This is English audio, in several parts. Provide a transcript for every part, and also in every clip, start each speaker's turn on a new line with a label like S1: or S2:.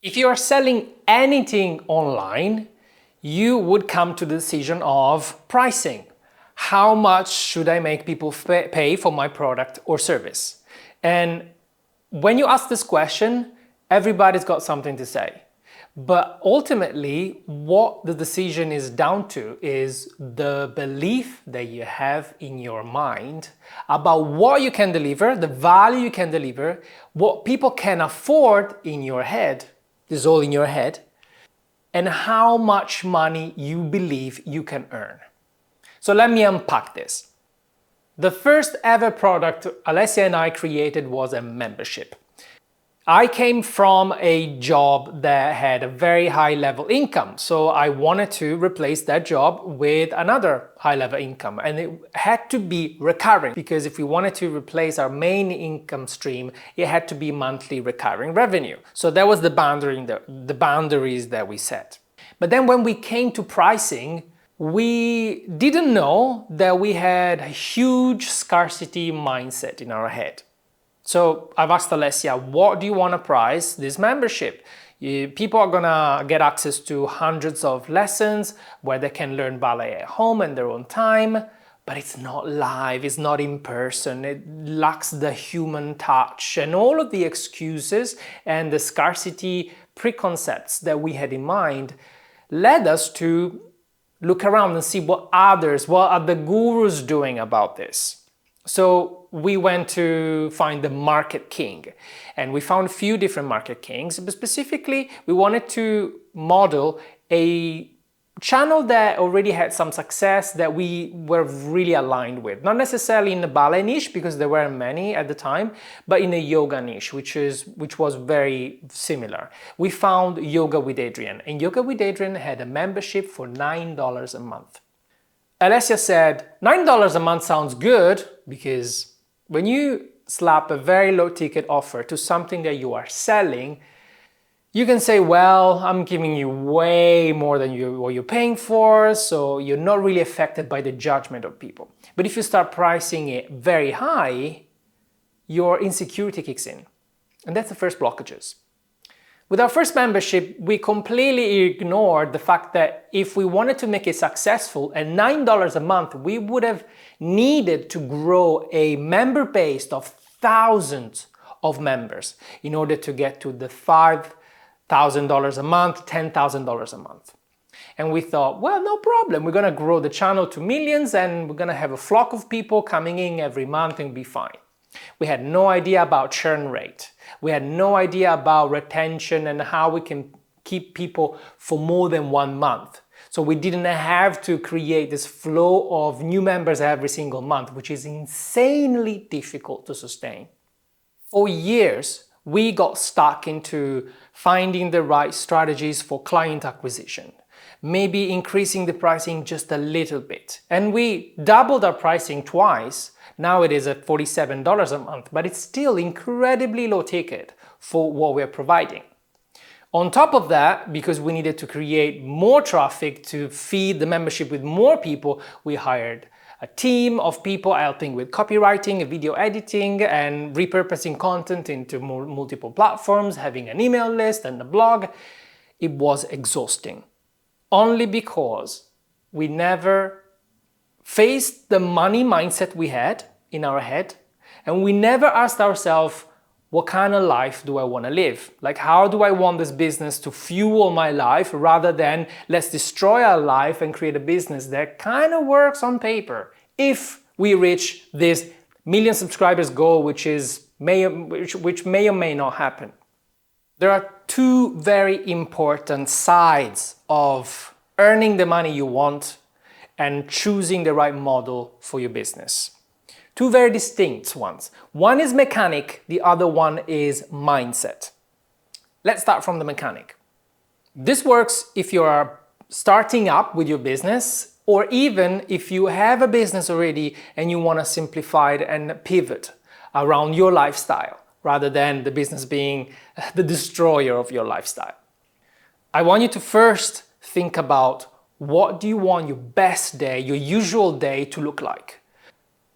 S1: If you are selling anything online, you would come to the decision of pricing. How much should I make people pay for my product or service? And when you ask this question, everybody's got something to say. But ultimately, what the decision is down to is the belief that you have in your mind about what you can deliver, the value you can deliver, what people can afford in your head, this is all in your head, and how much money you believe you can earn. So let me unpack this. The first ever product Alessia and I created was a membership. I came from a job that had a very high level income, so I wanted to replace that job with another high level income, and it had to be recurring, because if we wanted to replace our main income stream, it had to be monthly recurring revenue. So that was the boundaries that we set. But then when we came to pricing, we didn't know that we had a huge scarcity mindset in our head. So I've asked Alessia, what do you want to price this membership? People are gonna get access to hundreds of lessons where they can learn ballet at home in their own time, but it's not live, it's not in person, it lacks the human touch, and all of the excuses and the scarcity preconcepts that we had in mind led us to look around and see what are the gurus doing about this. So we went to find the market king, and we found a few different market kings, but specifically we wanted to model a channel that already had some success that we were really aligned with. Not necessarily in the ballet niche, because there weren't many at the time, but in a yoga niche, which was very similar. We found Yoga with Adrian, and Yoga with Adrian had a membership for $9 a month. Alessia said, $9 a month sounds good, because when you slap a very low ticket offer to something that you are selling, you can say, well, I'm giving you way more than what you're paying for, so you're not really affected by the judgment of people. But if you start pricing it very high, your insecurity kicks in. And that's the first blockages. With our first membership, we completely ignored the fact that if we wanted to make it successful at $9 a month, we would have needed to grow a member base of thousands of members in order to get to the $5,000 a month, $10,000 a month. And we thought, well, no problem. We're going to grow the channel to millions, and we're going to have a flock of people coming in every month and be fine. We had no idea about churn rate. We had no idea about retention and how we can keep people for more than 1 month. So we didn't have to create this flow of new members every single month, which is insanely difficult to sustain. For years, we got stuck into finding the right strategies for client acquisition, maybe increasing the pricing just a little bit. And we doubled our pricing twice. Now it is at $47 a month, but it's still incredibly low ticket for what we're providing. On top of that, because we needed to create more traffic to feed the membership with more people, we hired a team of people helping with copywriting, video editing, and repurposing content into multiple platforms, having an email list and a blog. It was exhausting, only because we never faced the money mindset we had in our head, and we never asked ourselves, what kind of life do I want to live? Like, how do I want this business to fuel my life, rather than let's destroy our life and create a business that kind of works on paper if we reach this million subscribers goal, which may or may not happen. There are two very important sides of earning the money you want and choosing the right model for your business. Two very distinct ones. One is mechanic, the other one is mindset. Let's start from the mechanic. This works if you are starting up with your business, or even if you have a business already and you want to simplify it and pivot around your lifestyle, rather than the business being the destroyer of your lifestyle. I want you to first think about, what do you want your best day, your usual day to look like?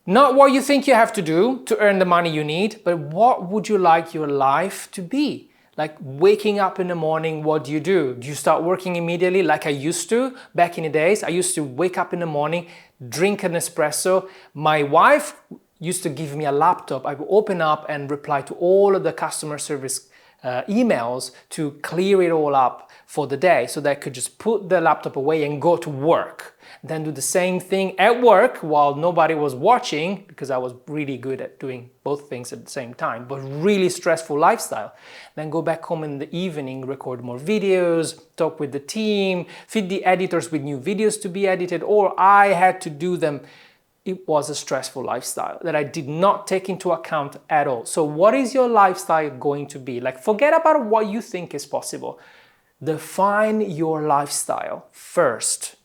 S1: Not what you think you have to do to earn the money you need, but what would you like your life to be? Like waking up in the morning, what do? Do you start working immediately like I used to back in the days? I used to wake up in the morning, drink an espresso. My wife used to give me a laptop. I would open up and reply to all of the customer service emails to clear it all up for the day so that I could just put the laptop away and go to work. Then do the same thing at work while nobody was watching, because I was really good at doing both things at the same time, but really stressful lifestyle. Then go back home in the evening, record more videos, talk with the team, feed the editors with new videos to be edited, or I had to do them. It was a stressful lifestyle that I did not take into account at all. So what is your lifestyle going to be? Like, forget about what you think is possible. Define your lifestyle first.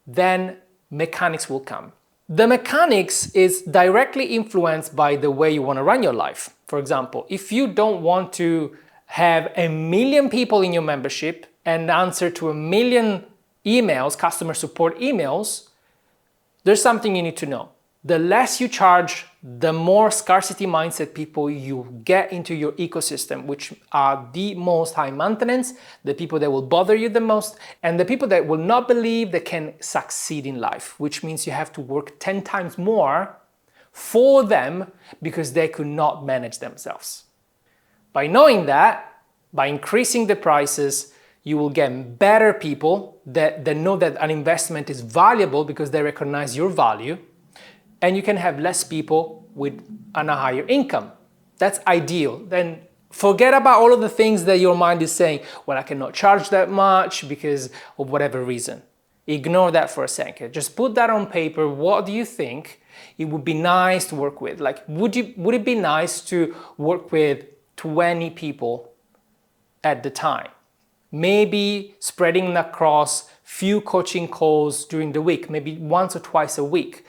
S1: Then mechanics will come. The mechanics is directly influenced by the way you want to run your life. For example, if you don't want to have 1 million people in your membership and answer to 1 million emails, customer support emails, there's something you need to know. The less you charge, the more scarcity mindset people you get into your ecosystem, which are the most high maintenance, the people that will bother you the most, and the people that will not believe they can succeed in life, which means you have to work 10 times more for them because they could not manage themselves. By knowing that, by increasing the prices, you will get better people that know that an investment is valuable because they recognize your value, and you can have less people with a higher income. That's ideal. Then forget about all of the things that your mind is saying, well, I cannot charge that much because of whatever reason. Ignore that for a second. Just put that on paper. What do you think it would be nice to work with? Like, would it be nice to work with 20 people at the time? Maybe spreading across few coaching calls during the week, maybe once or twice a week,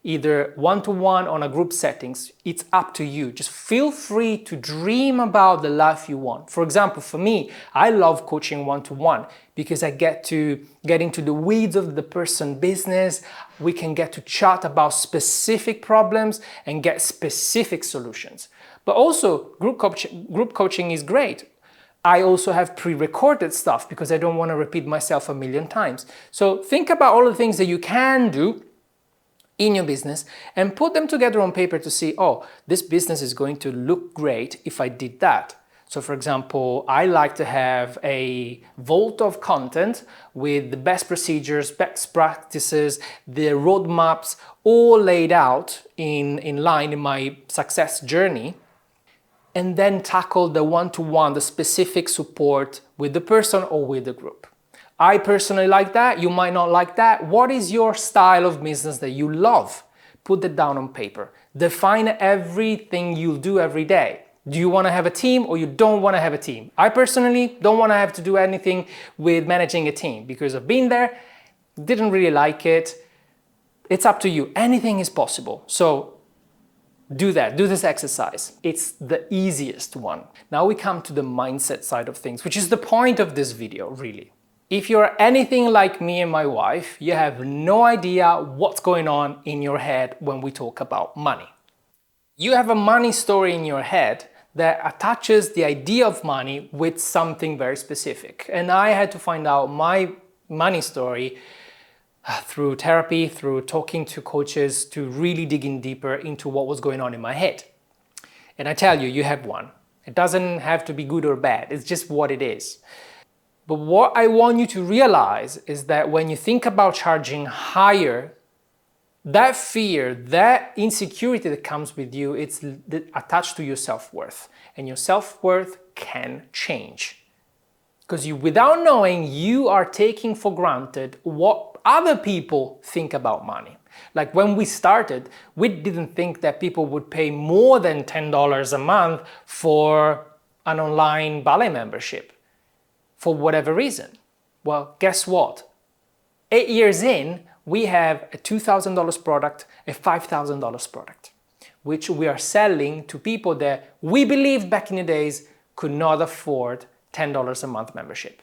S1: either one-to-one on a group settings. It's up to you. Just feel free to dream about the life you want. For example, for me, I love coaching one-to-one because I get to get into the weeds of the person business. We can get to chat about specific problems and get specific solutions. But also group coaching is great. I also have pre-recorded stuff because I don't want to repeat myself 1 million times. So think about all the things that you can do in your business and put them together on paper to see, oh, this business is going to look great if I did that. So for example, I like to have a vault of content with the best procedures, best practices, the roadmaps all laid out in line in my success journey, and then tackle the one-to-one, the specific support with the person or with the group. I personally like that. You might not like that. What is your style of business that you love? Put it down on paper. Define everything you'll do every day. Do you want to have a team or you don't want to have a team? I personally don't want to have to do anything with managing a team because I've been there, didn't really like it. It's up to you. Anything is possible. So do that. Do this exercise. It's the easiest one. Now we come to the mindset side of things, which is the point of this video, really. If you're anything like me and my wife, you have no idea what's going on in your head when we talk about money. You have a money story in your head that attaches the idea of money with something very specific. And I had to find out my money story through therapy, through talking to coaches, to really digging deeper into what was going on in my head. And I tell you, you have one. It doesn't have to be good or bad. It's just what it is. But what I want you to realize is that when you think about charging higher, that fear, that insecurity that comes with you, it's attached to your self-worth. And your self-worth can change. Because without knowing, you are taking for granted what other people think about money. Like when we started, we didn't think that people would pay more than $10 a month for an online ballet membership. For whatever reason. Well, guess what? 8 years in, we have a $2,000 product, a $5,000 product, which we are selling to people that we believed back in the days could not afford $10 a month membership.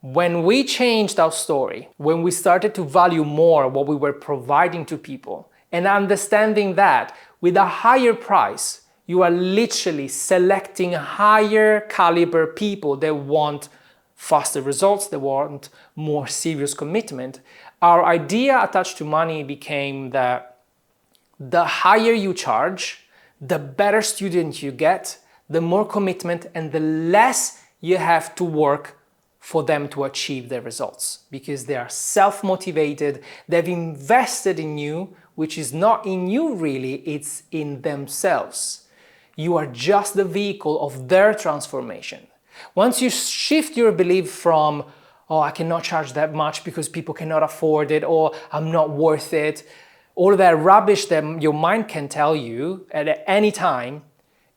S1: When we changed our story, when we started to value more what we were providing to people, and understanding that with a higher price, You are literally selecting higher caliber people that want faster results, that want more serious commitment. Our idea attached to money became that the higher you charge, the better student you get, the more commitment, and the less you have to work for them to achieve their results, because they are self-motivated, they've invested in you, which is not in you really, it's in themselves. You are just the vehicle of their transformation. Once you shift your belief from, oh, I cannot charge that much because people cannot afford it, or I'm not worth it, all of that rubbish that your mind can tell you at any time,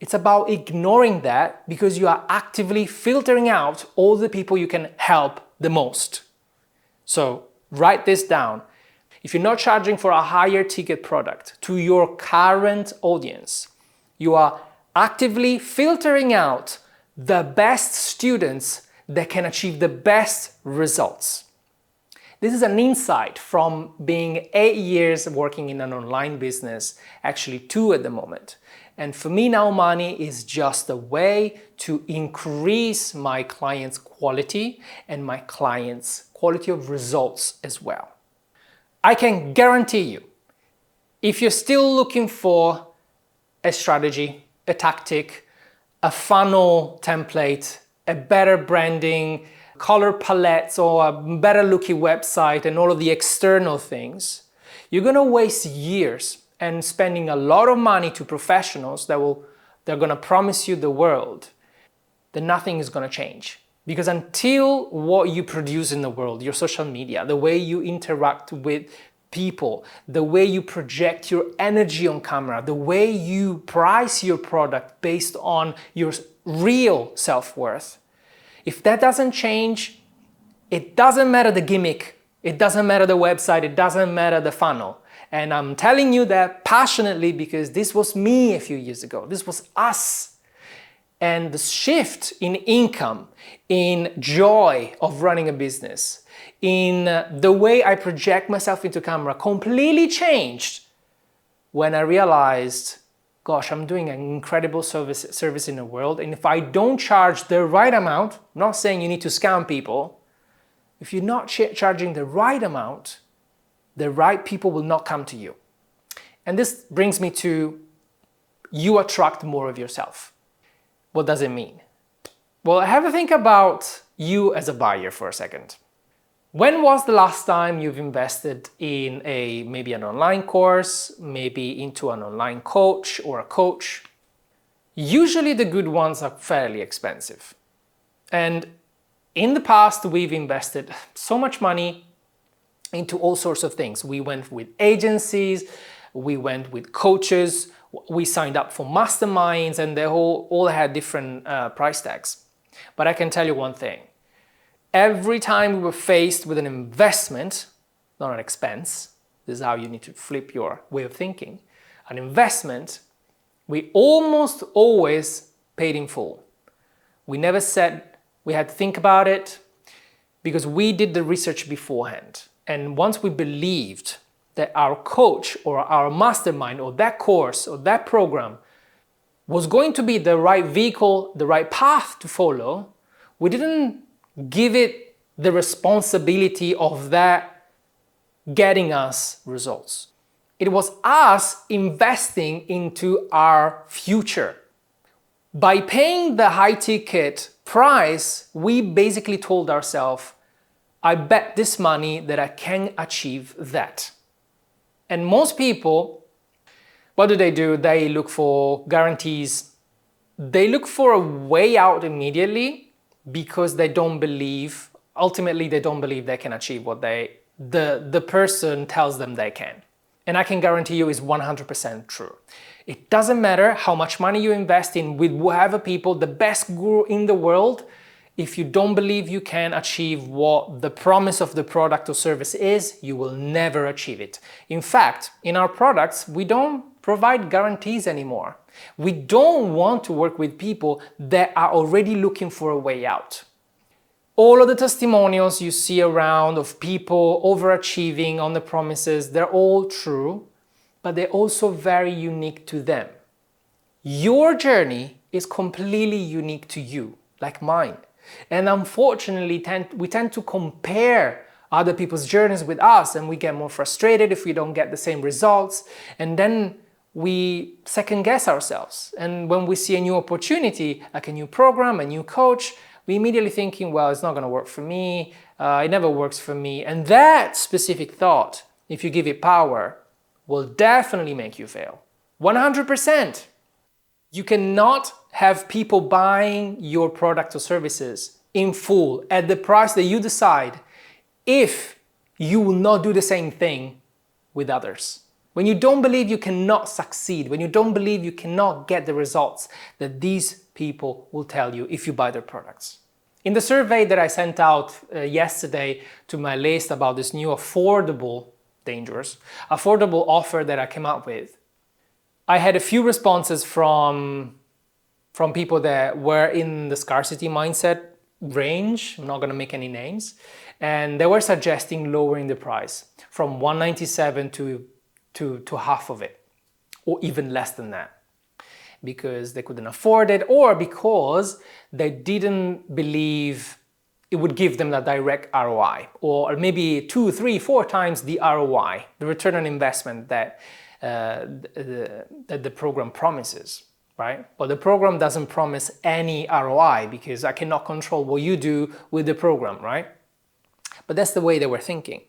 S1: it's about ignoring that, because you are actively filtering out all the people you can help the most. So write this down. If you're not charging for a higher ticket product to your current audience, you are actively filtering out the best students that can achieve the best results. This is an insight from being 8 years working in an online business, actually 2 at the moment. And for me now, money is just a way to increase my clients' quality and my clients' quality of results as well. I can guarantee you, if you're still looking for a strategy, a tactic, a funnel template, a better branding, color palettes, or a better looking website and all of the external things, you're gonna waste years and spending a lot of money to professionals they're gonna promise you the world, then nothing is gonna change. Because until what you produce in the world, your social media, the way you interact with people, the way you project your energy on camera, the way you price your product based on your real self-worth, if that doesn't change, it doesn't matter the gimmick, it doesn't matter the website, it doesn't matter the funnel. And I'm telling you that passionately because this was me a few years ago. This was us. And the shift in income, in joy of running a business, in the way I project myself into camera completely changed when I realized, gosh, I'm doing an incredible service in the world, and if I don't charge the right amount, I'm not saying you need to scam people, if you're not charging the right amount, the right people will not come to you. And this brings me to, you attract more of yourself. What does it mean? Well, have a think about you as a buyer for a second. When was the last time you've invested in maybe an online course, maybe into an online coach or a coach? Usually the good ones are fairly expensive. And in the past, we've invested so much money into all sorts of things. We went with agencies, we went with coaches, we signed up for masterminds, and they all had different price tags. But I can tell you one thing. Every time we were faced with an investment, not an expense, this is how you need to flip your way of thinking, an investment, we almost always paid in full. We never said we had to think about it because we did the research beforehand. And once we believed that our coach or our mastermind or that course or that program was going to be the right vehicle, the right path to follow, we didn't give it the responsibility of that getting us results. It was us investing into our future. By paying the high ticket price, we basically told ourselves, I bet this money that I can achieve that. And most people, what do? They look for guarantees. They look for a way out immediately because they don't believe, ultimately they don't believe they can achieve what the person tells them they can. And I can guarantee you is 100% true. It doesn't matter how much money you invest in with whoever people, the best guru in the world, if you don't believe you can achieve what the promise of the product or service is, you will never achieve it. In fact, in our products, we don't provide guarantees anymore. We don't want to work with people that are already looking for a way out. All of the testimonials you see around of people overachieving on the promises, they're all true, but they're also very unique to them. Your journey is completely unique to you, like mine. And unfortunately, we tend to compare other people's journeys with us, and we get more frustrated if we don't get the same results. And then we second guess ourselves. And when we see a new opportunity, like a new program, a new coach, we immediately thinking, well, it's not going to work for me. It never works for me. And that specific thought, if you give it power, will definitely make you fail. 100%. You cannot have people buying your product or services in full at the price that you decide if you will not do the same thing with others. When you don't believe you cannot succeed, when you don't believe you cannot get the results that these people will tell you if you buy their products. In the survey that I sent out yesterday to my list about this new affordable offer that I came up with, I had a few responses from people that were in the scarcity mindset range. I'm not going to make any names. And they were suggesting lowering the price from $197 to half of it, or even less than that, because they couldn't afford it, or because they didn't believe it would give them that direct ROI, or maybe 2, 3, 4 times the ROI, the return on investment that the program promises, right? But the program doesn't promise any ROI because I cannot control what you do with the program, right? But that's the way they were thinking.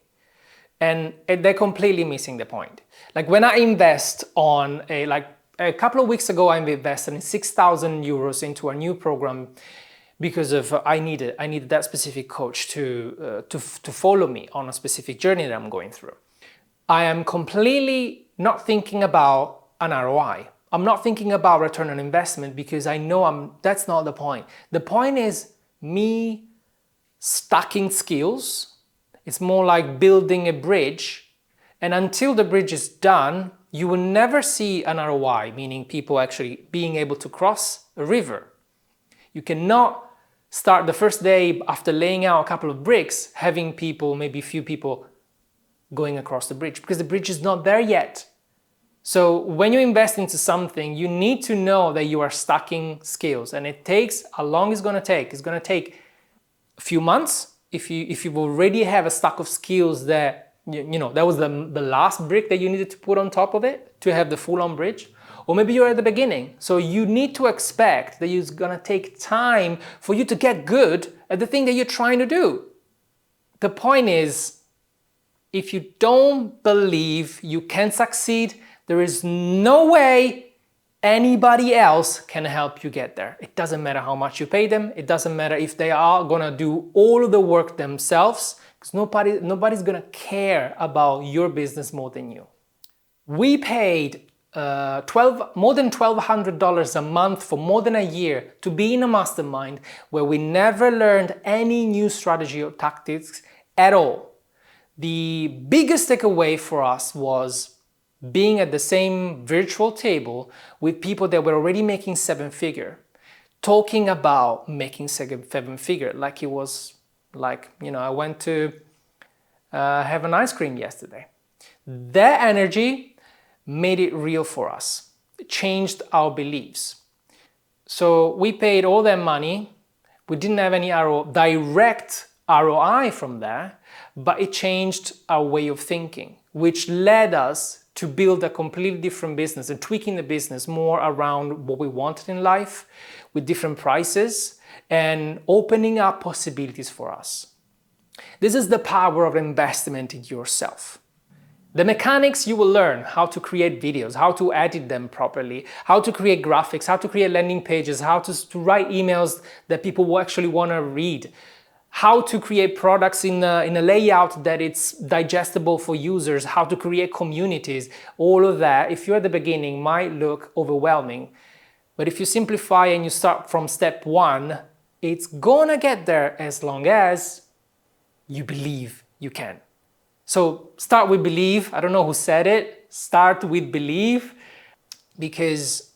S1: And they're completely missing the point. Like when I invest on a couple of weeks ago, I invested in 6,000 euros into a new program because of I needed that specific coach to follow me on a specific journey that I'm going through. I am completely not thinking about an ROI. I'm not thinking about return on investment because I know that's not the point. The point is me stacking skills. It's more like building a bridge, and until the bridge is done, you will never see an ROI, meaning people actually being able to cross a river. You cannot start the first day after laying out a couple of bricks, having people, maybe a few people going across the bridge, because the bridge is not there yet. So when you invest into something, you need to know that you are stacking skills, and it takes how long it's going to take. It's going to take a few months. If you already have a stack of skills that, that was the last brick that you needed to put on top of it to have the full-on bridge, or maybe you're at the beginning. So you need to expect that it's gonna take time for you to get good at the thing that you're trying to do. The point is, if you don't believe you can succeed, there is no way anybody else can help you get there. It doesn't matter how much you pay them. It doesn't matter if they are gonna do all of the work themselves, because nobody's gonna care about your business more than you. We paid more than $1,200 a month for more than a year to be in a mastermind where we never learned any new strategy or tactics at all. The biggest takeaway for us was being at the same virtual table with people that were already making 7-figure, talking about making 7-figure like it was like, I went to have an ice cream yesterday. That energy made it real for us. It changed our beliefs. So we paid all that money. We didn't have any direct ROI from that, but it changed our way of thinking, which led us to build a completely different business and tweaking the business more around what we wanted in life with different prices and opening up possibilities for us. This is the power of investment in yourself. The mechanics you will learn: how to create videos, how to edit them properly, how to create graphics, how to create landing pages, how to write emails that people will actually want to read, how to create products in a layout that it's digestible for users, how to create communities. All of that, if you're at the beginning, might look overwhelming. But if you simplify and you start from step 1, it's gonna get there as long as you believe you can. So start with believe. I don't know who said it. Start with believe, because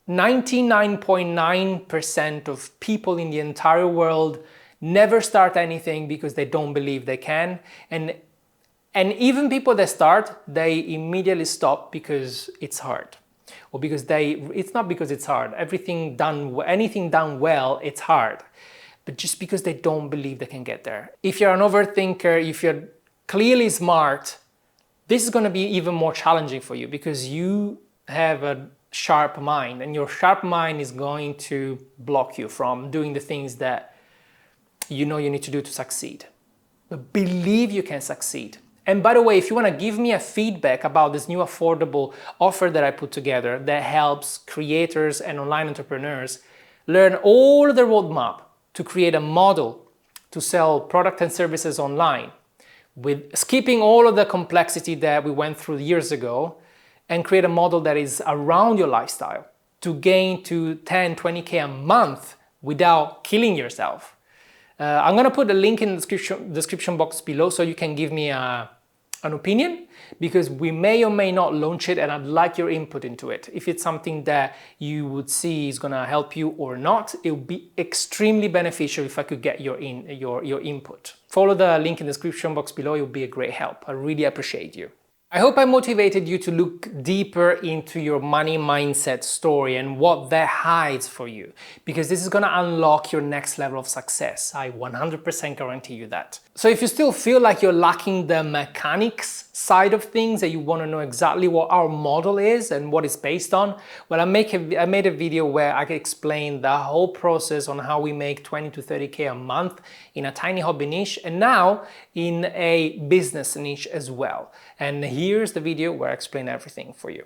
S1: 99.9% of people in the entire world never start anything because they don't believe they can. And even people that start, they immediately stop because it's hard. or because it's not because it's hard. Anything done well, it's hard, but just because they don't believe they can get there. If you're an overthinker, if you're clearly smart, this is going to be even more challenging for you because you have a sharp mind, and your sharp mind is going to block you from doing the things that you know you need to do to succeed. But believe you can succeed. And by the way, if you want to give me a feedback about this new affordable offer that I put together that helps creators and online entrepreneurs learn all the roadmap to create a model to sell product and services online, with skipping all of the complexity that we went through years ago, and create a model that is around your lifestyle to gain to 10, 20K a month without killing yourself. I'm gonna put a link in the description box below so you can give me an opinion, because we may or may not launch it and I'd like your input into it. If it's something that you would see is gonna help you or not, it would be extremely beneficial if I could get your input. Follow the link in the description box below, it would be a great help. I really appreciate you. I hope I motivated you to look deeper into your money mindset story and what that hides for you, because this is going to unlock your next level of success. I 100% guarantee you that. So if you still feel like you're lacking the mechanics side of things, that you want to know exactly what our model is and what it's based on, well, I made a video where I explain the whole process on how we make 20 to 30K a month in a tiny hobby niche, and now in a business niche as well. And here's the video where I explain everything for you.